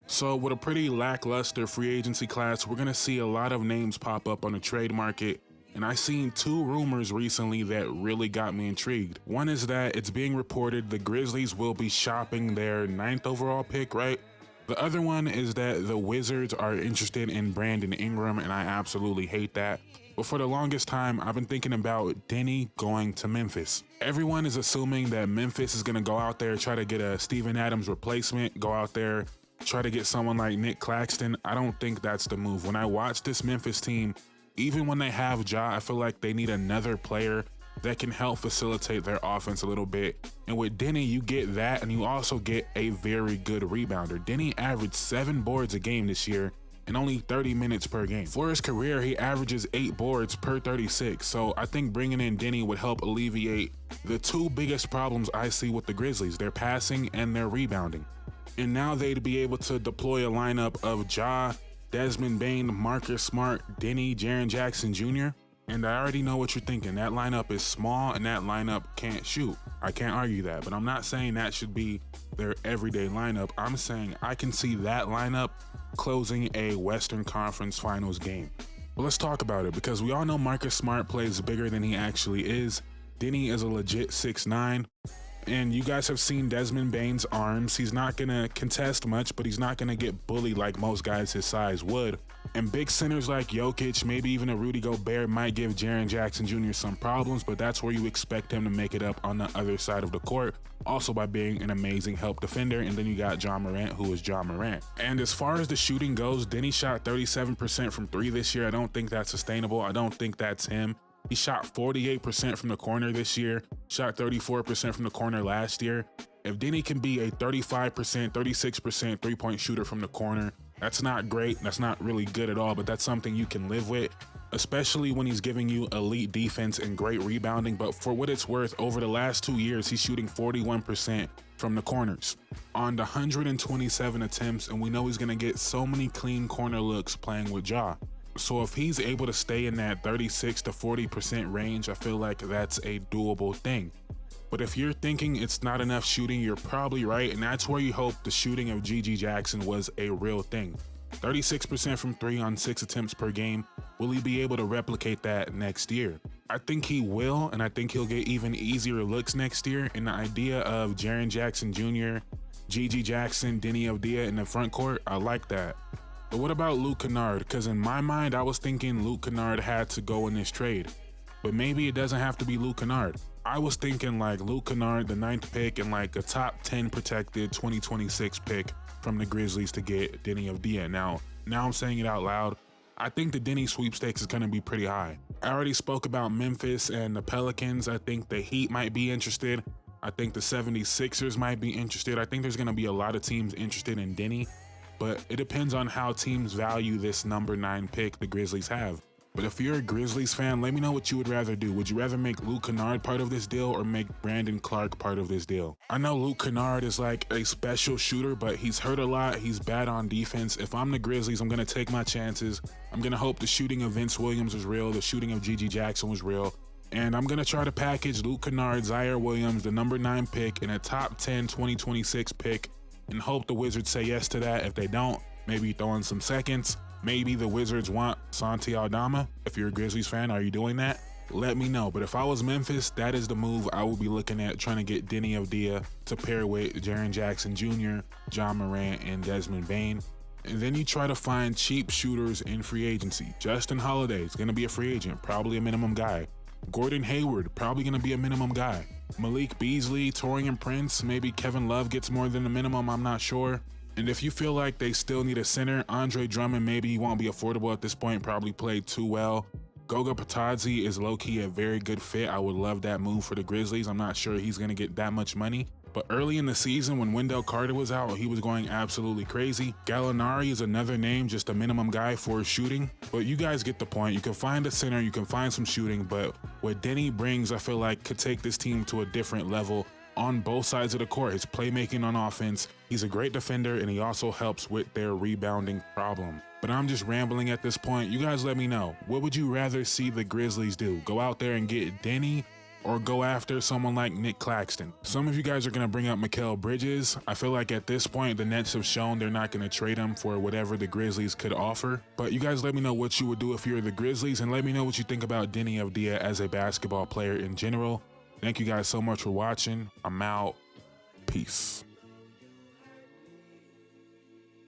So with a pretty lackluster free agency class, we're going to see a lot of names pop up on the trade market. And I seen two rumors recently that really got me intrigued. One is that it's being reported the Grizzlies will be shopping their 9th overall pick, right? The other one is that the Wizards are interested in Brandon Ingram, and I absolutely hate that. But for the longest time, I've been thinking about Deni going to Memphis. Everyone is assuming that Memphis is going to go out there, try to get a Steven Adams replacement, go out there, try to get someone like Nick Claxton. I don't think that's the move. When I watch this Memphis team, even when they have Ja, I feel like they need another player that can help facilitate their offense a little bit. And with Deni, you get that, and you also get a very good rebounder. Deni averaged 7 boards a game this year and only 30 minutes per game. For his career, he averages 8 boards per 36. So I think bringing in Deni would help alleviate the two biggest problems I see with the Grizzlies, their passing and their rebounding. And now they'd be able to deploy a lineup of Ja, Desmond Bane, Marcus Smart, Deni, Jaren Jackson Jr. And I already know what you're thinking. That lineup is small and that lineup can't shoot. I can't argue that, but I'm not saying that should be their everyday lineup. I'm saying I can see that lineup closing a Western Conference Finals game. But let's talk about it, because we all know Marcus Smart plays bigger than he actually is. Deni is a legit 6'9". And you guys have seen Desmond Bane's arms. He's not going to contest much, but he's not going to get bullied like most guys his size would. And big centers like Jokic, maybe even a Rudy Gobert, might give Jaren Jackson Jr. some problems, but that's where you expect him to make it up on the other side of the court, also by being an amazing help defender. And then you got Ja Morant, who is Ja Morant. And as far as the shooting goes, Deni shot 37% from 3 this year. I don't think that's sustainable. I don't think that's him. He shot 48% from the corner this year, shot 34% from the corner last year. If Deni can be a 35%, 36% three-point shooter from the corner, that's not great. That's not really good at all, but that's something you can live with, especially when he's giving you elite defense and great rebounding. But for what it's worth, over the last 2 years, he's shooting 41% from the corners on the 127 attempts, and we know he's going to get so many clean corner looks playing with Ja. So if he's able to stay in that 36 to 40% range, I feel like that's a doable thing. But if you're thinking it's not enough shooting, you're probably right, and that's where you hope the shooting of GG Jackson was a real thing. 36% from 3 on 6 attempts per game. Will he be able to replicate that next year? I think he will, and I think he'll get even easier looks next year. And the idea of Jaren Jackson Jr., GG Jackson, Deni Avdija in the front court, I like that. But what about Luke Kennard? Because in my mind, I was thinking Luke Kennard had to go in this trade. But maybe it doesn't have to be Luke Kennard. I was thinking like Luke Kennard, the 9th pick, and like a top 10 protected 2026 pick from the Grizzlies to get Deni Avdija. Now I'm saying it out loud. I think the Deni sweepstakes is going to be pretty high. I already spoke about Memphis and the Pelicans. I think the Heat might be interested. I think the 76ers might be interested. I think there's going to be a lot of teams interested in Deni. But it depends on how teams value this number 9 pick the Grizzlies have. But if you're a Grizzlies fan, let me know what you would rather do. Would you rather make Luke Kennard part of this deal or make Brandon Clarke part of this deal? I know Luke Kennard is like a special shooter, but he's hurt a lot. He's bad on defense. If I'm the Grizzlies, I'm going to take my chances. I'm going to hope the shooting of Vince Williams is real. The shooting of GG Jackson was real. And I'm going to try to package Luke Kennard, Zaire Williams, the number 9 pick, and a top 10 2026 pick, and hope the Wizards say yes to that. If they don't, maybe throw in some seconds. Maybe the Wizards want Santi Aldama. If you're a Grizzlies fan, are you doing that? Let me know. But if I was Memphis, that is the move I would be looking at, trying to get Deni Avdija to pair with Jaren Jackson Jr., Ja Morant, and Desmond Bane. And then you try to find cheap shooters in free agency. Justin Holiday is going to be a free agent, probably a minimum guy. Gordon Hayward, probably going to be a minimum guy. Malik Beasley, Taurean Prince, maybe Kevin Love gets more than the minimum, I'm not sure. And if you feel like they still need a center, Andre Drummond, maybe he won't be affordable at this point, probably played too well. Goga Patadze is low-key a very good fit. I would love that move for the Grizzlies. I'm not sure he's going to get that much money. But early in the season, when Wendell Carter was out, he was going absolutely crazy. Gallinari is another name, just a minimum guy for shooting. But you guys get the point. You can find a center, you can find some shooting, but what Deni brings, I feel like, could take this team to a different level on both sides of the court. His playmaking on offense, he's a great defender, and he also helps with their rebounding problem. But I'm just rambling at this point. You guys let me know. What would you rather see the Grizzlies do? Go out there and get Deni, or go after someone like Nick Claxton. Some of you guys are going to bring up Mikal Bridges. I feel like at this point, the Nets have shown they're not going to trade him for whatever the Grizzlies could offer. But you guys let me know what you would do if you're the Grizzlies, and let me know what you think about Deni Avdija as a basketball player in general. Thank you guys so much for watching. I'm out. Peace.